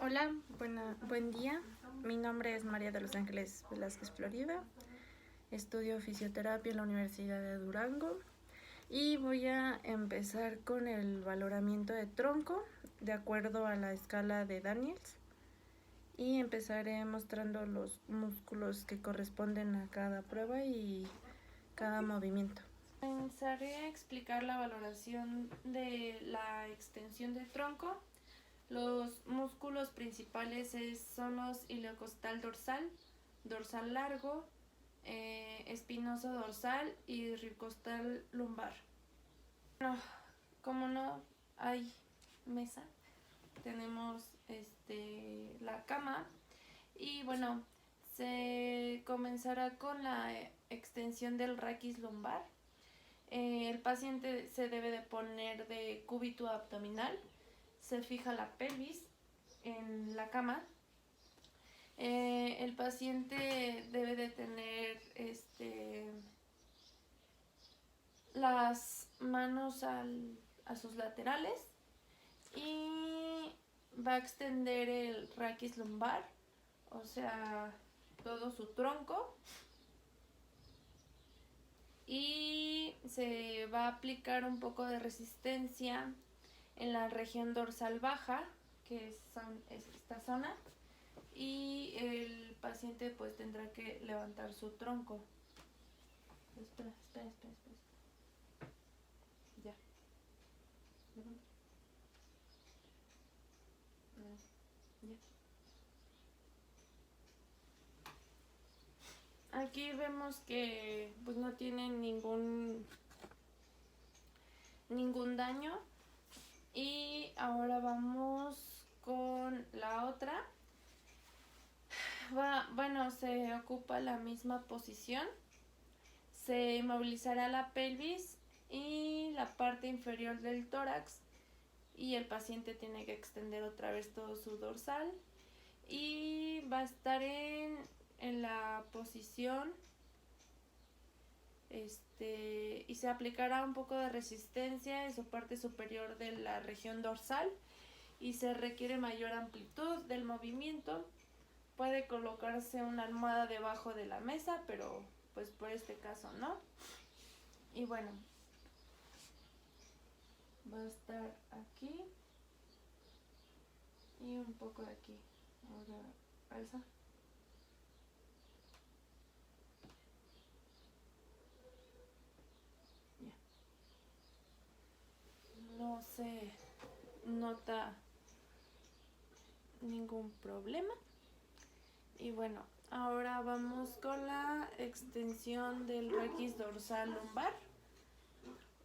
Hola, buen día. Mi nombre es María de los Ángeles Velázquez Florida. Estudio fisioterapia en la Universidad de Durango y voy a empezar con el valoramiento de tronco de acuerdo a la escala de Daniels y empezaré mostrando los músculos que corresponden a cada prueba y cada movimiento. Comenzaré a explicar la valoración de la extensión del tronco. Los músculos principales son los iliocostal dorsal, dorsal largo, espinoso dorsal y ricostal lumbar. Bueno, como no hay mesa, tenemos la cama y bueno, se comenzará con la extensión del raquis lumbar. El paciente se debe de poner de cúbito abdominal. Se fija la pelvis en la cama. El paciente debe de tener las manos a sus laterales y va a extender el raquis lumbar, o sea, todo su tronco, y se va a aplicar un poco de resistencia en la región dorsal baja, que es esta zona, y el paciente pues tendrá que levantar su tronco. Espera. Ya. Ya. Aquí vemos que pues no tiene ningún daño. Y ahora vamos con la otra. Bueno, se ocupa la misma posición. Se inmovilizará la pelvis y la parte inferior del tórax y el paciente tiene que extender otra vez todo su dorsal y va a estar en la posición y se aplicará un poco de resistencia en su parte superior de la región dorsal y se requiere mayor amplitud del movimiento. Puede colocarse una almohada debajo de la mesa, pero pues por este caso no. Y bueno, va a estar aquí y un poco de aquí. Ahora alza. Ya. No se nota ningún problema. Y bueno, ahora vamos con la extensión del raquis dorsal lumbar.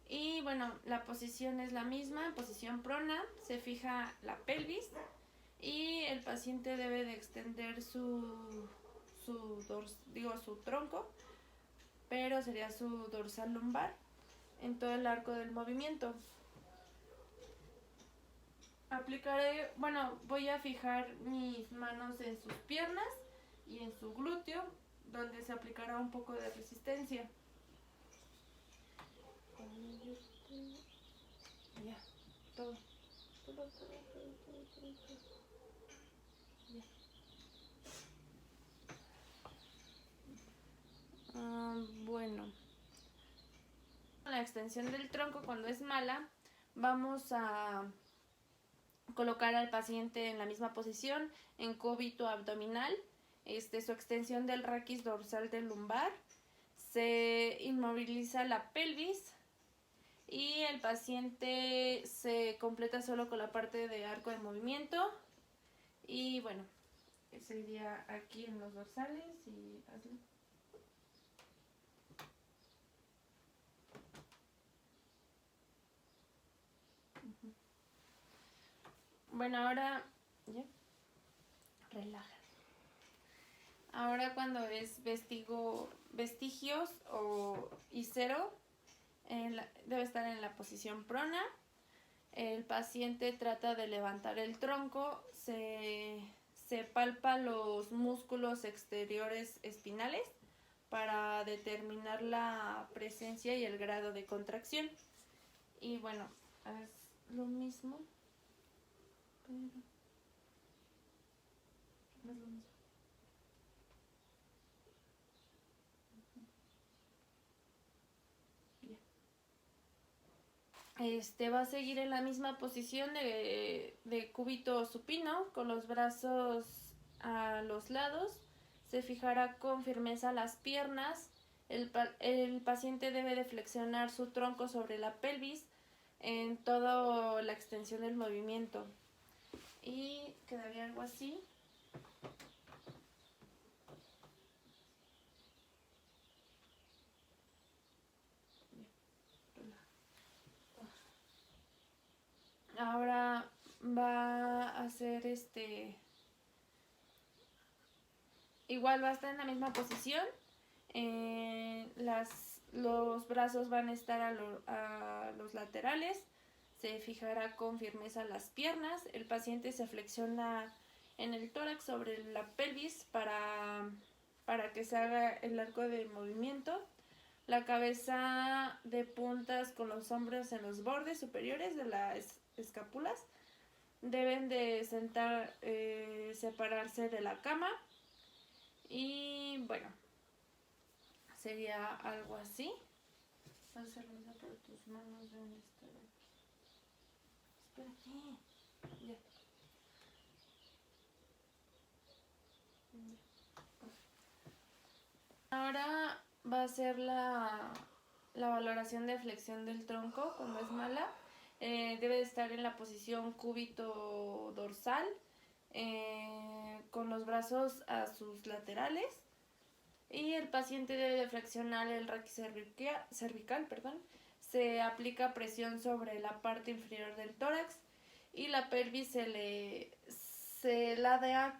Y bueno, la posición es la misma, posición prona, se fija la pelvis y el paciente debe de extender su tronco, pero sería su dorsal lumbar en todo el arco del movimiento. Voy a fijar mis manos en sus piernas y en su glúteo, donde se aplicará un poco de resistencia. Ya, todo. Ya. Bueno, la extensión del tronco, cuando es mala, vamos a colocar al paciente en la misma posición, en cúbito abdominal, su extensión del raquis dorsal del lumbar, se inmoviliza la pelvis y el paciente se completa solo con la parte de arco de movimiento. Y bueno, sería aquí en los dorsales y hazlo. Bueno, ahora ya relaja. Ahora cuando es vestigios y cero, debe estar en la posición prona. El paciente trata de levantar el tronco, se palpa los músculos exteriores espinales para determinar la presencia y el grado de contracción. Y bueno, haz lo mismo, pero Va a seguir en la misma posición de cúbito supino, con los brazos a los lados. Se fijará con firmeza las piernas. El paciente debe de flexionar su tronco sobre la pelvis en toda la extensión del movimiento. Y quedaría algo así. Ahora va a hacer igual va a estar en la misma posición. Los brazos van a estar a los laterales. Se fijará con firmeza las piernas. El paciente se flexiona en el tórax sobre la pelvis para que se haga el arco de movimiento. La cabeza de puntas con los hombros en los bordes superiores de las escápulas. Deben de separarse de la cama. Y bueno, sería algo así. Vas a hacer lo mismo, pero tus manos deben estar aquí. Espera aquí. Ya. Ahora va a ser la valoración de flexión del tronco cuando es mala. Debe de estar en la posición cúbito dorsal, con los brazos a sus laterales. Y el paciente debe de flexionar el raquis cervical. Se aplica presión sobre la parte inferior del tórax y la pelvis se ladea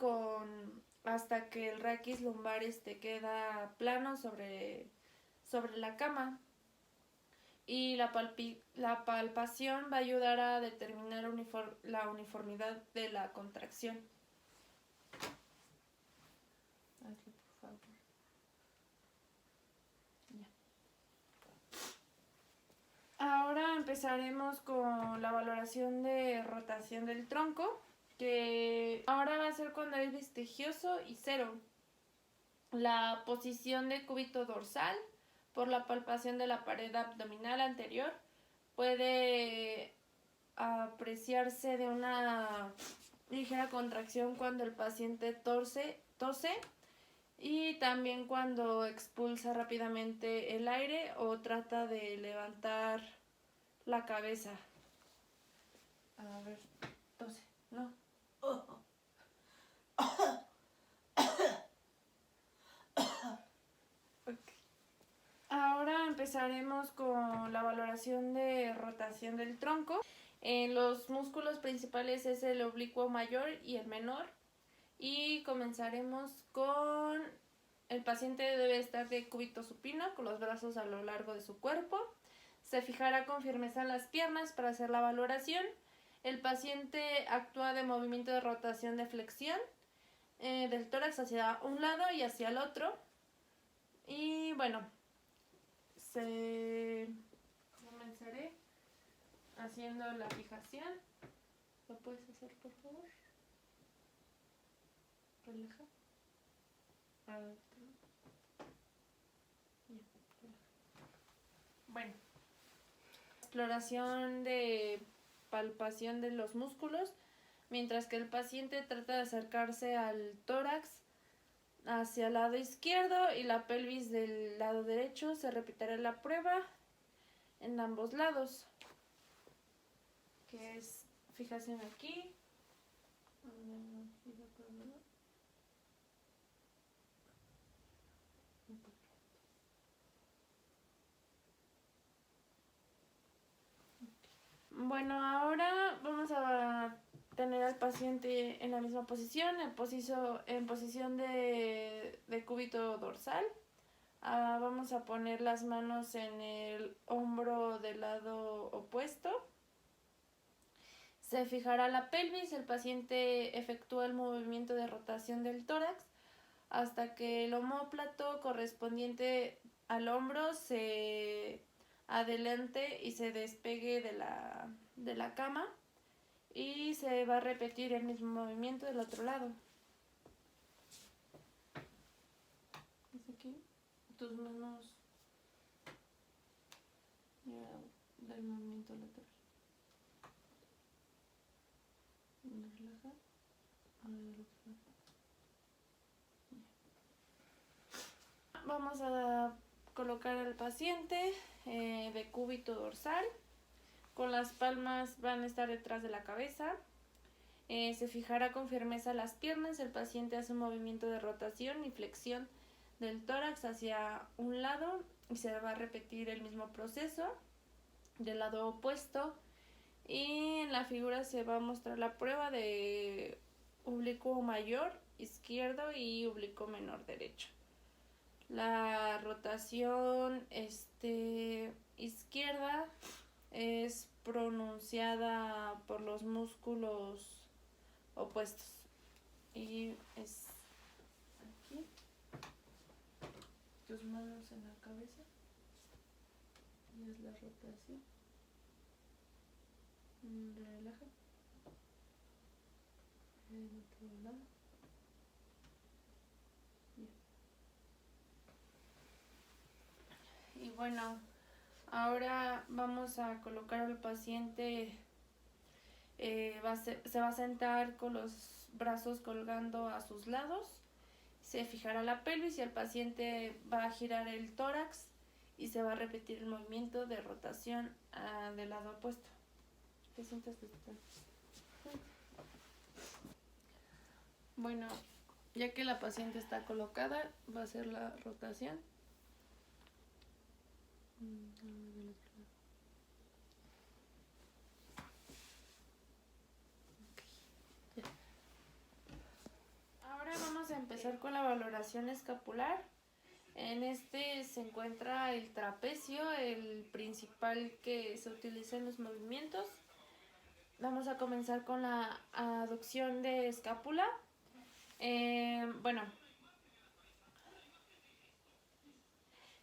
hasta que el raquis lumbar queda plano sobre la cama. Y la palpación va a ayudar a determinar la uniformidad de la contracción. Hazlo, por favor. Ahora empezaremos con la valoración de rotación del tronco, que ahora va a ser cuando es vestigioso y cero. La posición de cúbito dorsal por la palpación de la pared abdominal anterior puede apreciarse de una ligera contracción cuando el paciente tose y también cuando expulsa rápidamente el aire o trata de levantar la cabeza. A ver, tose, no. Okay. Ahora empezaremos con la valoración de rotación del tronco. Los músculos principales es el oblicuo mayor y el menor. Y comenzaremos con el paciente debe estar de cúbito supino con los brazos a lo largo de su cuerpo. Se fijará con firmeza en las piernas para hacer la valoración. El paciente actúa de movimiento de rotación de flexión del tórax hacia un lado y hacia el otro. Y bueno, comenzaré haciendo la fijación. ¿Lo puedes hacer, por favor? Relaja. Bueno, exploración de palpación de los músculos, mientras que el paciente trata de acercarse al tórax hacia el lado izquierdo y la pelvis del lado derecho. Se repetirá la prueba en ambos lados, que es fijación aquí. Bueno, ahora vamos a tener al paciente en la misma posición, en posición de cúbito dorsal. Vamos a poner las manos en el hombro del lado opuesto. Se fijará la pelvis, el paciente efectúa el movimiento de rotación del tórax hasta que el omóplato correspondiente al hombro se adelante y se despegue de la cama, y se va a repetir el mismo movimiento del otro lado. Aquí, tus manos ya del movimiento lateral. Relaja. Ahora del otro lado. Vamos a colocar al paciente de cúbito dorsal. Con las palmas van a estar detrás de la cabeza. Se fijará con firmeza las piernas. El paciente hace un movimiento de rotación y flexión del tórax hacia un lado y se va a repetir el mismo proceso del lado opuesto. Y en la figura se va a mostrar la prueba de oblicuo mayor izquierdo y oblicuo menor derecho. La rotación izquierda es pronunciada por los músculos opuestos y es aquí, tus manos en la cabeza y es la rotación. Relaja en otro lado. Bien. Y bueno, ahora vamos a colocar al paciente. Se va a sentar con los brazos colgando a sus lados. Se fijará la pelvis y el paciente va a girar el tórax y se va a repetir el movimiento de rotación del lado opuesto. ¿Te sientas? Bueno, ya que la paciente está colocada, va a hacer la rotación. Ahora vamos a empezar con la valoración escapular. En este se encuentra el trapecio, el principal que se utiliza en los movimientos. Vamos a comenzar con la aducción de escápula. Bueno,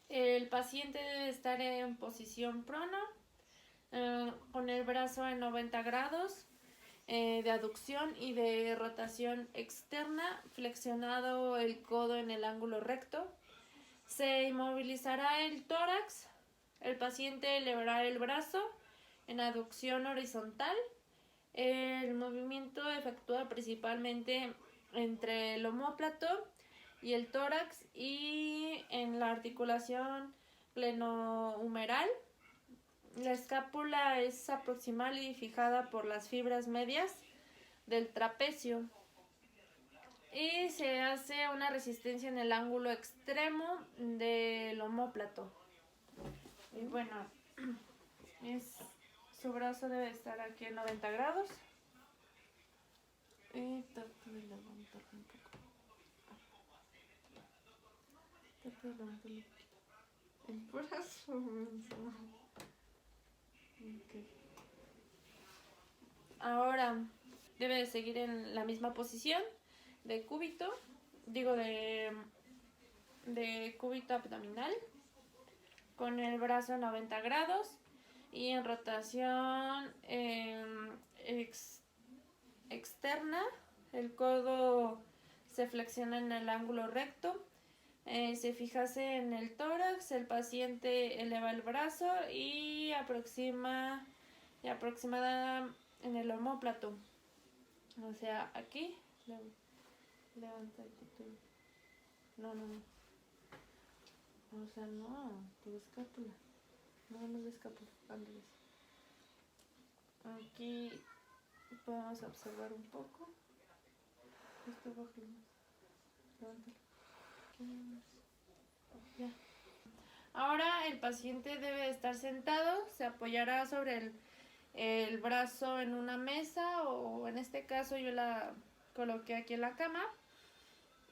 el paciente debe estar en posición prona, con el brazo en 90 grados de aducción y de rotación externa, flexionado el codo en el ángulo recto. Se inmovilizará el tórax, el paciente elevará el brazo en aducción horizontal. El movimiento efectúa principalmente entre el omóplato y el tórax y en la articulación glenohumeral. La escápula es aproximal y fijada por las fibras medias del trapecio. Y se hace una resistencia en el ángulo extremo del omóplato. Y bueno, su brazo debe estar aquí en 90 grados. Y trato de levantarlo un poco. Trato de levantarlo un poquito. El brazo. Okay. Ahora debe de seguir en la misma posición de cúbito, de cúbito abdominal, con el brazo a 90 grados y en rotación externa. El codo se flexiona en el ángulo recto. Se fijase en el tórax, el paciente eleva el brazo y aproximada en el omóplato. O sea, aquí levanta aquí tu... No. O sea, no, tu escápula. No de escápula, Andrés. Aquí podemos observar un poco. Esto bajo más. Levántalo. Ya. Ahora el paciente debe estar sentado, se apoyará sobre el brazo en una mesa o en este caso yo la coloqué aquí en la cama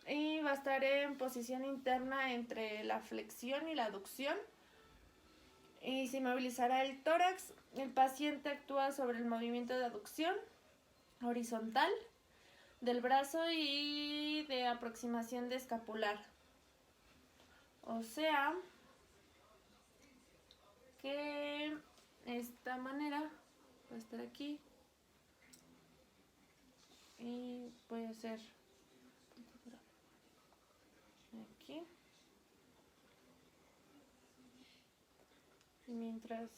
y va a estar en posición interna entre la flexión y la aducción y se movilizará el tórax. El paciente actúa sobre el movimiento de aducción horizontal del brazo y de aproximación de escapular. O sea que de esta manera va a estar aquí y voy a hacer aquí y mientras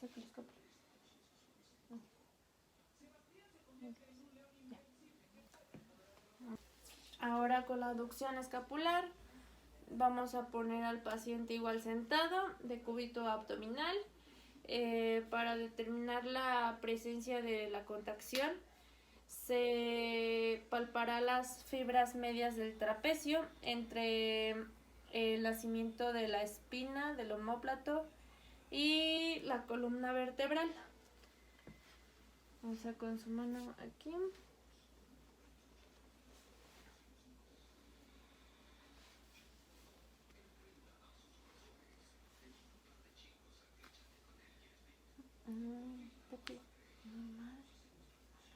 Saca la escápula. Ahora con la aducción escapular vamos a poner al paciente igual sentado de cúbito abdominal. Para determinar la presencia de la contracción se palpará las fibras medias del trapecio entre el nacimiento de la espina del omóplato y la columna vertebral. O sea, con su mano aquí.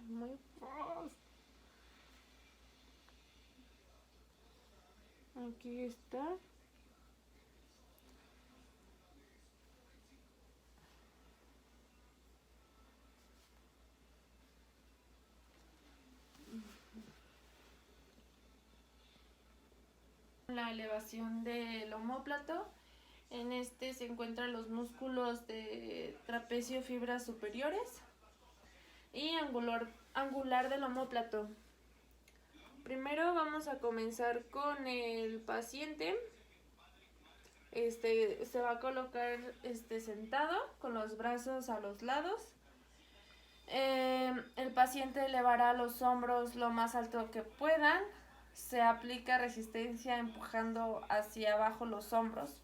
Muy aquí está. La elevación del omóplato. En este se encuentran los músculos de trapecio, fibras superiores y angular del omóplato. Primero vamos a comenzar con el paciente. Se va a colocar sentado con los brazos a los lados. El paciente elevará los hombros lo más alto que puedan. Se aplica resistencia empujando hacia abajo los hombros.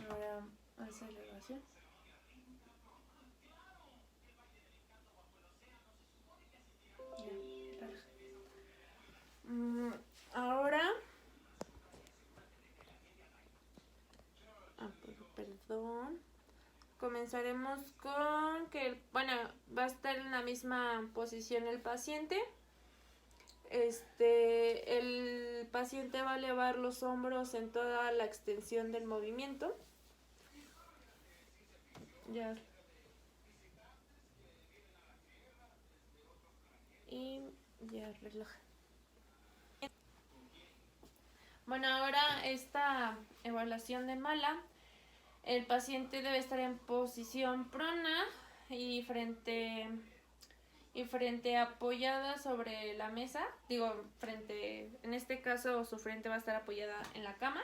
Ahora aceleración. Ahora perdón, comenzaremos con que va a estar en la misma posición el paciente. El paciente va a elevar los hombros en toda la extensión del movimiento. Ya. Y ya relaja. Bueno, ahora esta evaluación de mala, el paciente debe estar en posición prona y frente apoyada sobre la mesa. En este caso su frente va a estar apoyada en la cama.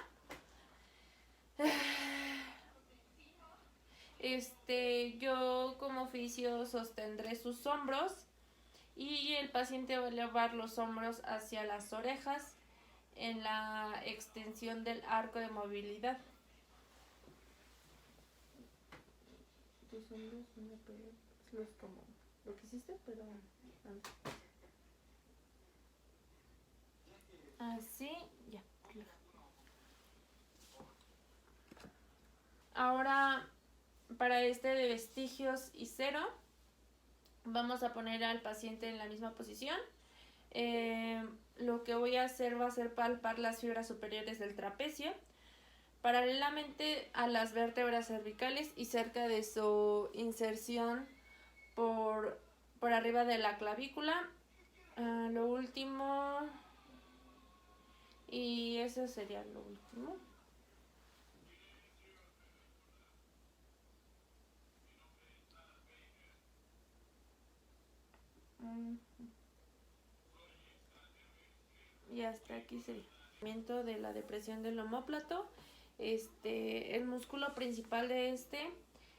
Yo como oficio sostendré sus hombros y el paciente va a elevar los hombros hacia las orejas en la extensión del arco de movilidad. Tus hombros van a pegar como lo que hiciste, pero antes. Así, ya. Ahora, para de vestigios y cero, vamos a poner al paciente en la misma posición. Lo que voy a hacer va a ser palpar las fibras superiores del trapecio paralelamente a las vértebras cervicales y cerca de su inserción por arriba de la clavícula. Lo último, y eso sería lo último. Y hasta aquí sería el movimiento de la depresión del omóplato. El músculo principal de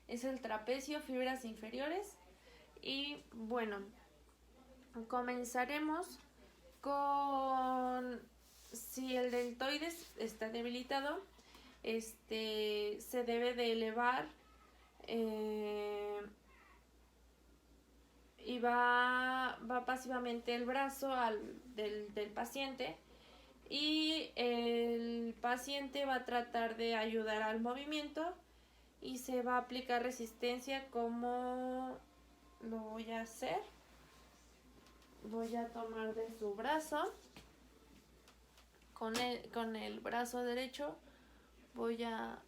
es el trapecio, fibras inferiores. Y bueno, comenzaremos con si el deltoides está debilitado, se debe de elevar y va pasivamente el brazo del paciente y el paciente va a tratar de ayudar al movimiento y se va a aplicar resistencia. Como lo voy a hacer, voy a tomar de su brazo con el brazo derecho, voy a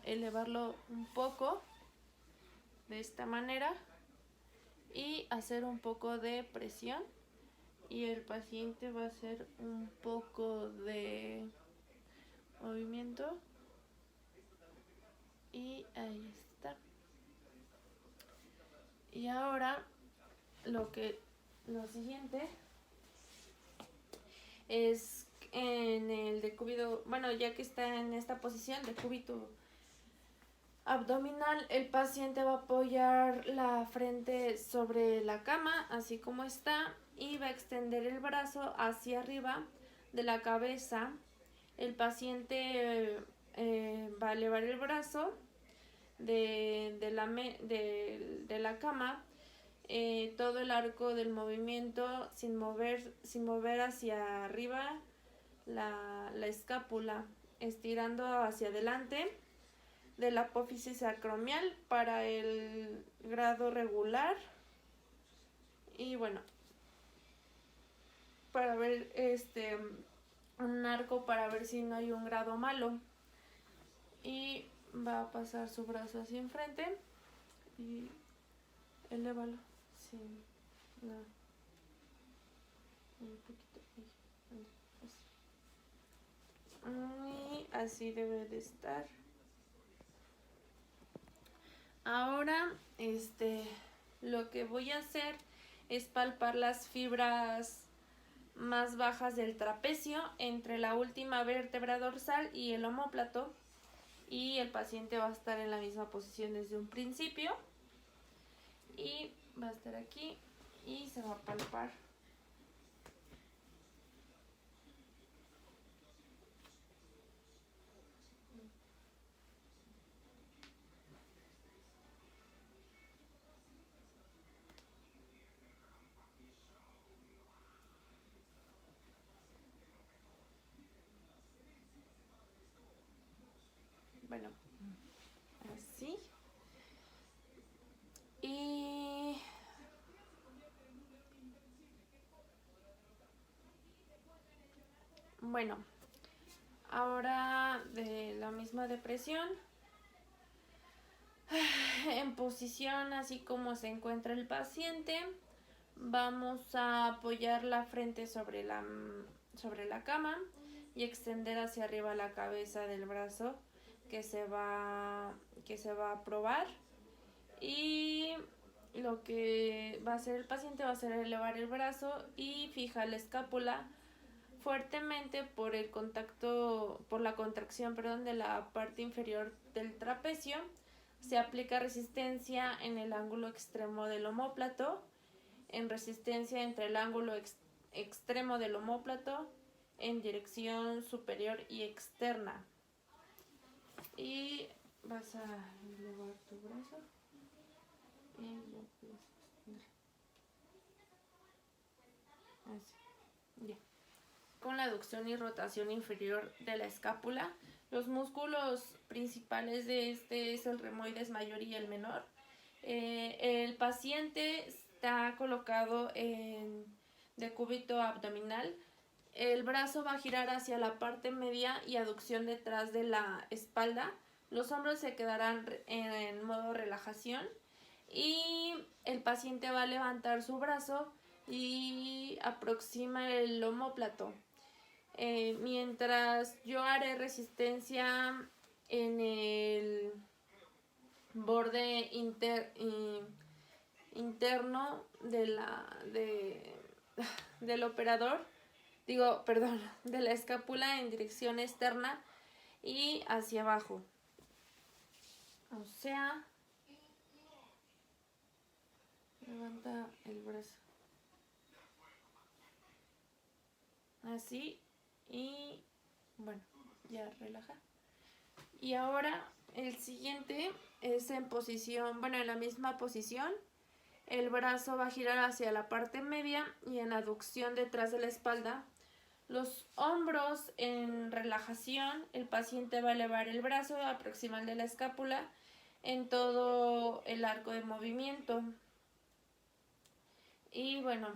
elevarlo un poco de esta manera y hacer un poco de presión, y el paciente va a hacer un poco de movimiento. Y ahí está. Y ahora lo siguiente es en el decúbito, bueno, ya que está en esta posición de decúbito abdominal, el paciente va a apoyar la frente sobre la cama, así como está, y va a extender el brazo hacia arriba de la cabeza. El paciente va a elevar el brazo de la cama, todo el arco del movimiento sin mover hacia arriba la escápula, estirando hacia adelante de la apófisis acromial para el grado regular. Y bueno, para ver un arco para ver si no hay un grado malo. Y va a pasar su brazo hacia enfrente y elévalo sin nada. Un poquito ahí. Y así debe de estar. Ahora, lo que voy a hacer es palpar las fibras más bajas del trapecio entre la última vértebra dorsal y el omóplato, y el paciente va a estar en la misma posición desde un principio y va a estar aquí y se va a palpar. Bueno, así. Y bueno, ahora de la misma depresión, en posición así como se encuentra el paciente, vamos a apoyar la frente sobre la cama y extender hacia arriba la cabeza del brazo que se va a probar. Y lo que va a hacer el paciente va a ser elevar el brazo y fijar la escápula fuertemente por la contracción, de la parte inferior del trapecio. Se aplica resistencia en el ángulo extremo del omóplato, en resistencia entre el ángulo extremo del omóplato, en dirección superior y externa. Y vas a elevar tu brazo y lo puedes extender. Así. Ya. Con la aducción y rotación inferior de la escápula. Los músculos principales de es el remoides mayor y el menor. El paciente está colocado en decúbito abdominal. El brazo va a girar hacia la parte media y aducción detrás de la espalda. Los hombros se quedarán en modo relajación y el paciente va a levantar su brazo y aproxima el omóplato. Mientras yo haré resistencia en el borde interno del operador, de la escápula en dirección externa y hacia abajo. O sea, levanta el brazo. Así. Y bueno, ya relaja. Y ahora el siguiente es en la misma posición. El brazo va a girar hacia la parte media y en aducción detrás de la espalda. Los hombros en relajación. El paciente va a elevar el brazo aproximal de la escápula en todo el arco de movimiento. Y bueno,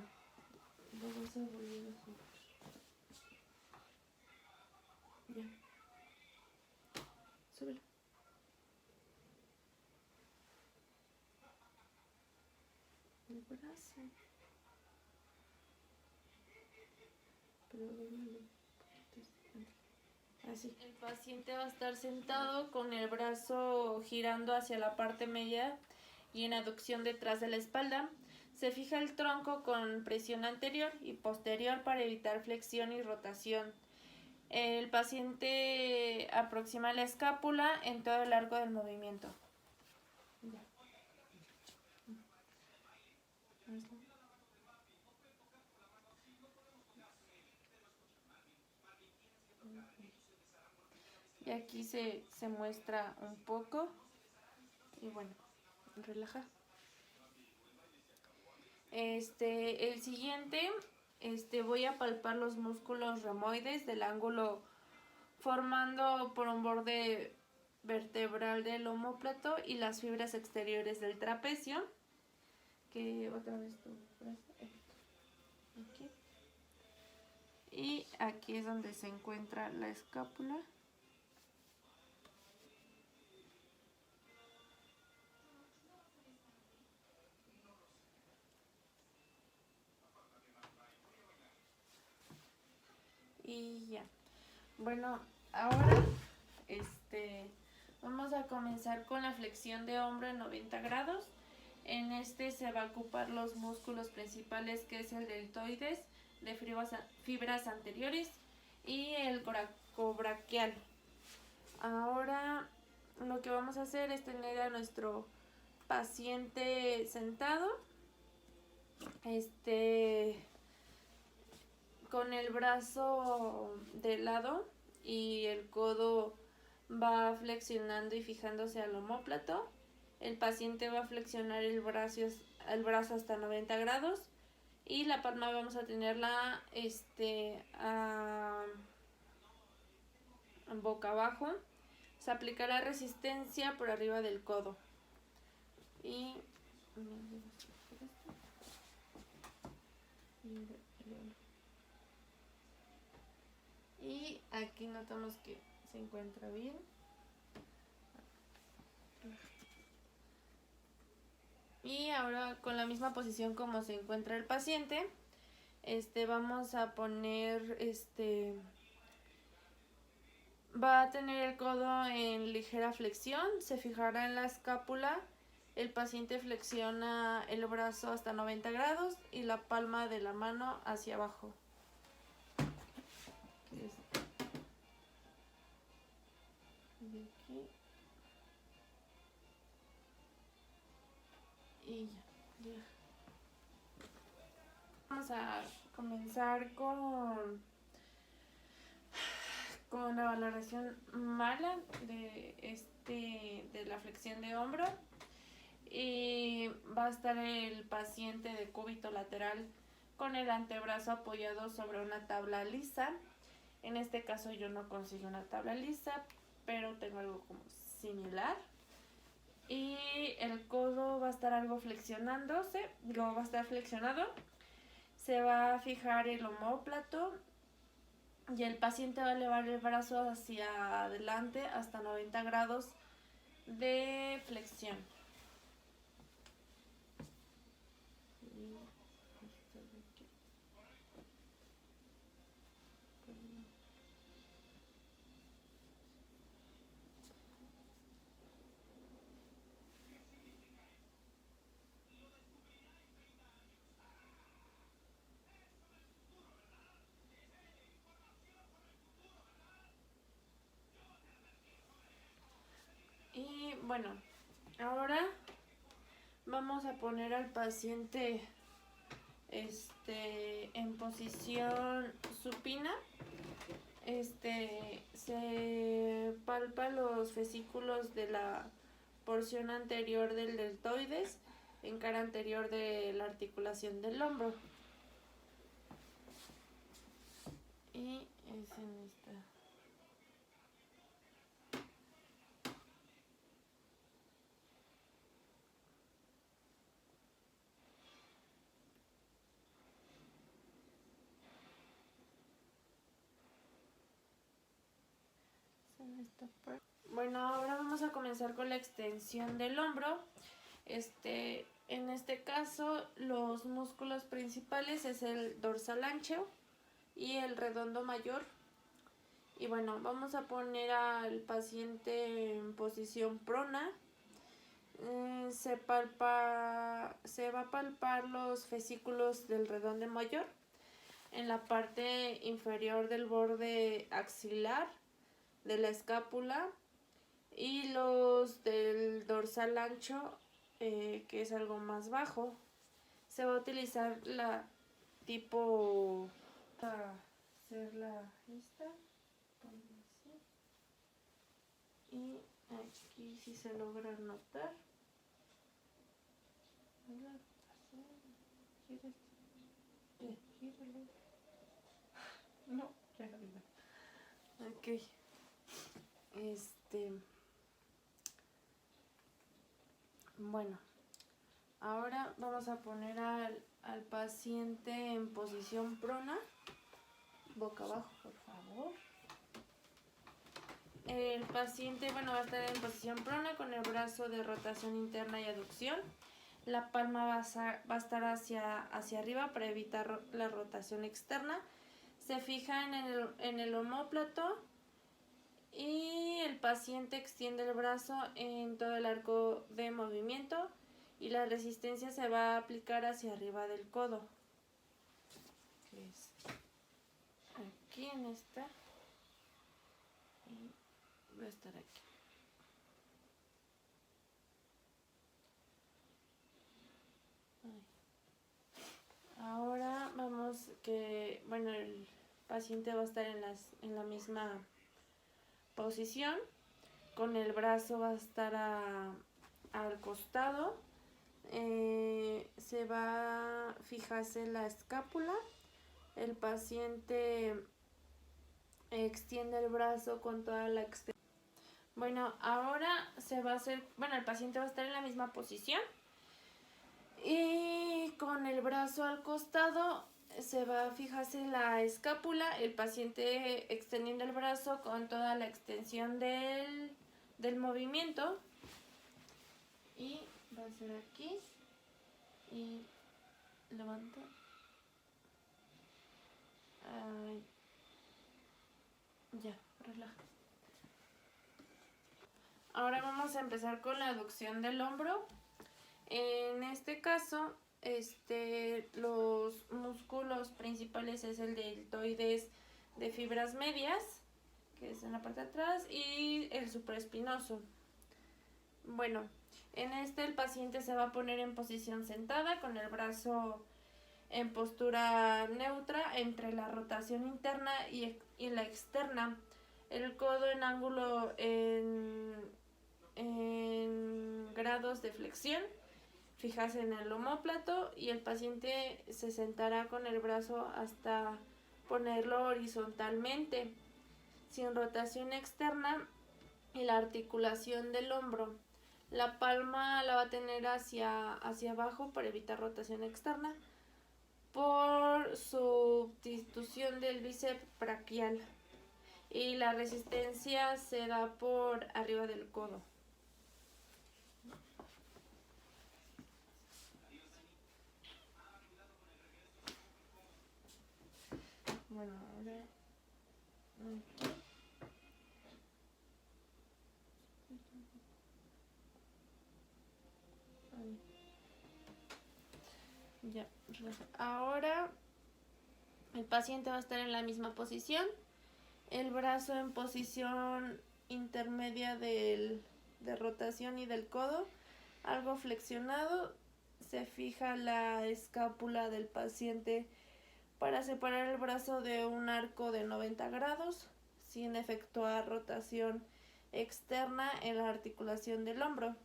vamos a volver a subir. Ya. Súbelo. El brazo. Pero dóblalo. Así. El paciente va a estar sentado con el brazo girando hacia la parte media y en aducción detrás de la espalda. Se fija el tronco con presión anterior y posterior para evitar flexión y rotación. El paciente aproxima la escápula en todo el largo del movimiento. Y aquí se muestra un poco. Y bueno, relaja. El siguiente, voy a palpar los músculos remoides del ángulo formando por un borde vertebral del omóplato y las fibras exteriores del trapecio. Que otra vez tu brazo. Aquí. Y aquí es donde se encuentra la escápula. Y ya. Bueno, ahora vamos a comenzar con la flexión de hombro en 90 grados. En se va a ocupar los músculos principales, que es el deltoides, de fibras anteriores, y el coracobraquial. Ahora lo que vamos a hacer es tener a nuestro paciente sentado, con el brazo de lado y el codo va flexionando y fijándose al omóplato. El paciente va a flexionar el brazo hasta 90 grados y la palma vamos a tenerla boca abajo. Se aplicará resistencia por arriba del codo. Y aquí notamos que se encuentra bien. Y ahora con la misma posición como se encuentra el paciente, vamos a poner, va a tener el codo en ligera flexión, se fijará en la escápula, el paciente flexiona el brazo hasta 90 grados y la palma de la mano hacia abajo. Y ya. Vamos a comenzar con la valoración mala de la flexión de hombro. Y va a estar el paciente de cúbito lateral con el antebrazo apoyado sobre una tabla lisa. En este caso yo no consigo una tabla lisa, pero tengo algo como similar. Y el codo va a estar algo flexionándose, luego va a estar flexionado. Se va a fijar el omóplato y el paciente va a elevar el brazo hacia adelante hasta 90 grados de flexión. Y bueno, ahora vamos a poner al paciente en posición supina. Se palpa los vesículos de la porción anterior del deltoides en cara anterior de la articulación del hombro. Y es en esta. Bueno, ahora vamos a comenzar con la extensión del hombro. En este caso, los músculos principales es el dorsal ancho y el redondo mayor. Y bueno, vamos a poner al paciente en posición prona. Se va a palpar los fascículos del redondo mayor en la parte inferior del borde axilar de la escápula y los del dorsal ancho, que es algo más bajo. Se va a utilizar la tipo para hacer esta y aquí si se logra notar. No, ya lo vi. Ok. Bueno, ahora vamos a poner al paciente en posición prona. Boca abajo, por favor. El paciente, bueno, va a estar en posición prona con el brazo de rotación interna y aducción. La palma va a estar hacia arriba para evitar la rotación externa. Se fija en el omóplato y el paciente extiende el brazo en todo el arco de movimiento y la resistencia se va a aplicar hacia arriba del codo. Que es aquí en esta y va a estar aquí. Ahora vamos que, bueno, el paciente va a estar en la misma posición, con el brazo va a estar al costado, se va a fijarse la escápula, el paciente extiende el brazo con toda la extensión. Bueno, ahora el paciente va a estar en la misma posición y con el brazo al costado se va a fijarse la escápula, el paciente extendiendo el brazo con toda la extensión del movimiento y va a ser aquí y levanta. Ya, relaja. Ahora vamos a empezar con la aducción del hombro. En este caso, los músculos principales es el deltoides de fibras medias, que es en la parte de atrás, y el supraespinoso. Bueno, en el paciente se va a poner en posición sentada con el brazo en postura neutra entre la rotación interna y la externa, el codo en ángulo en grados de flexión, fijarse en el omóplato y el paciente se sentará con el brazo hasta ponerlo horizontalmente, sin rotación externa y la articulación del hombro. La palma la va a tener hacia abajo para evitar rotación externa por sustitución del bíceps braquial y la resistencia se da por arriba del codo. Bueno, ahora ya. Ahora el paciente va a estar en la misma posición, el brazo en posición intermedia de rotación y del codo, algo flexionado. Se fija la escápula del paciente para separar el brazo de un arco de 90 grados sin efectuar rotación externa en la articulación del hombro.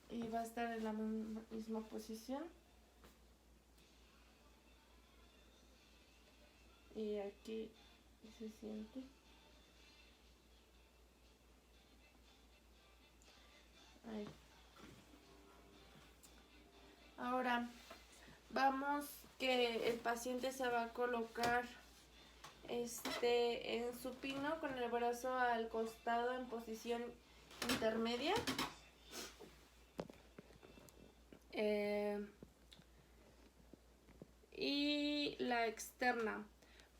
Y va a estar en la misma posición. Y aquí se siente. Ahí. Ahora vamos que el paciente se va a colocar en supino con el brazo al costado en posición intermedia. Y la externa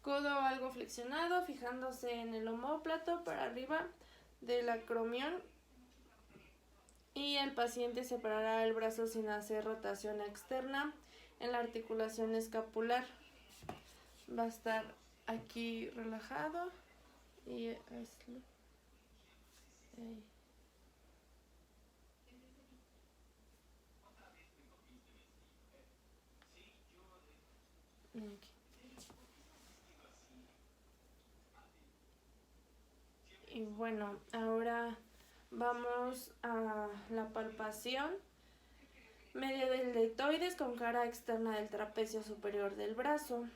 Codo algo flexionado, fijándose en el omóplato para arriba del acromión. Y el paciente separará el brazo sin hacer rotación externa en la articulación escapular. Va a estar aquí relajado y hazlo. Ahí. Aquí. Y bueno, ahora vamos a la palpación media del deltoides con cara externa del trapecio superior del brazo,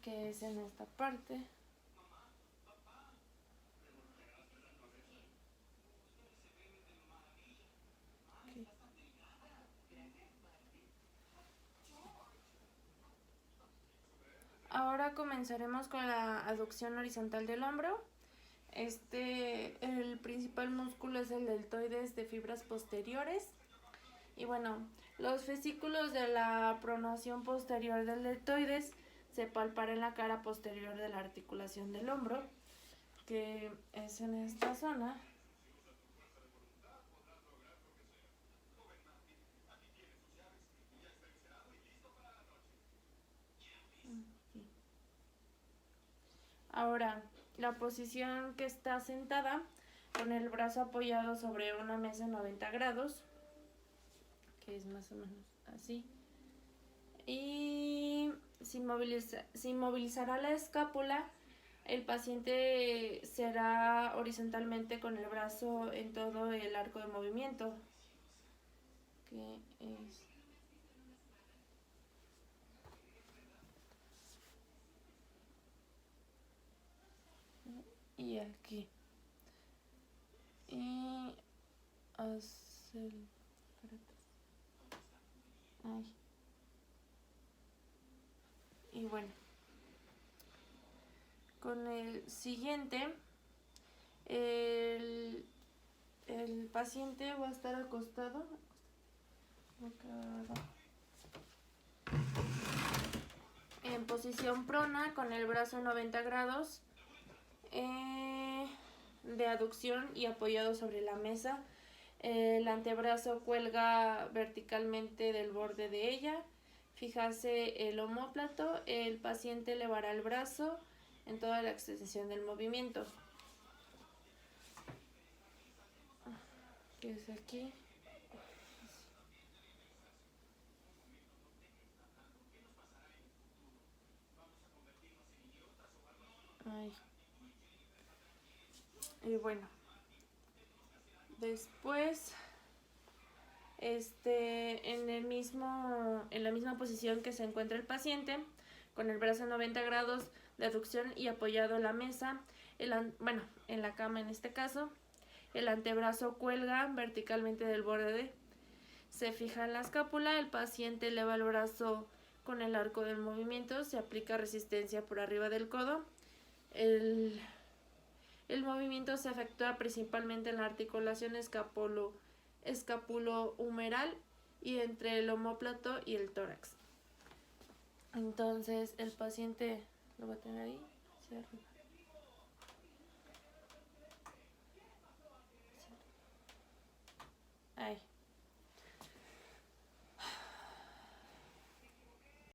que es en esta parte. Ahora comenzaremos con la aducción horizontal del hombro. El principal músculo es el deltoides de fibras posteriores. Y bueno, los fascículos de la pronación posterior del deltoides se palparán en la cara posterior de la articulación del hombro, que es en esta zona. Ahora, la posición que está sentada con el brazo apoyado sobre una mesa en 90 grados, que es más o menos así. Y se inmovilizará la escápula. El paciente será horizontalmente con el brazo en todo el arco de movimiento, que es... y aquí. Y hacer... Ay. Y bueno, con el siguiente, el paciente va a estar acostado en posición prona con el brazo 90 grados de aducción y apoyado sobre la mesa. El antebrazo cuelga verticalmente del borde de ella. Fíjase el omóplato. El paciente elevará el brazo en toda la extensión del movimiento, que es aquí. Ay. Y bueno, después en la misma posición que se encuentra el paciente, con el brazo 90 grados de aducción y apoyado en la mesa, en la cama en este caso, el antebrazo cuelga verticalmente del borde, se fija en la escápula, el paciente eleva el brazo con el arco del movimiento, se aplica resistencia por arriba del codo. El movimiento se efectúa principalmente en la articulación escapulo-humeral y entre el omóplato y el tórax. Entonces el paciente lo va a tener ahí hacia arriba.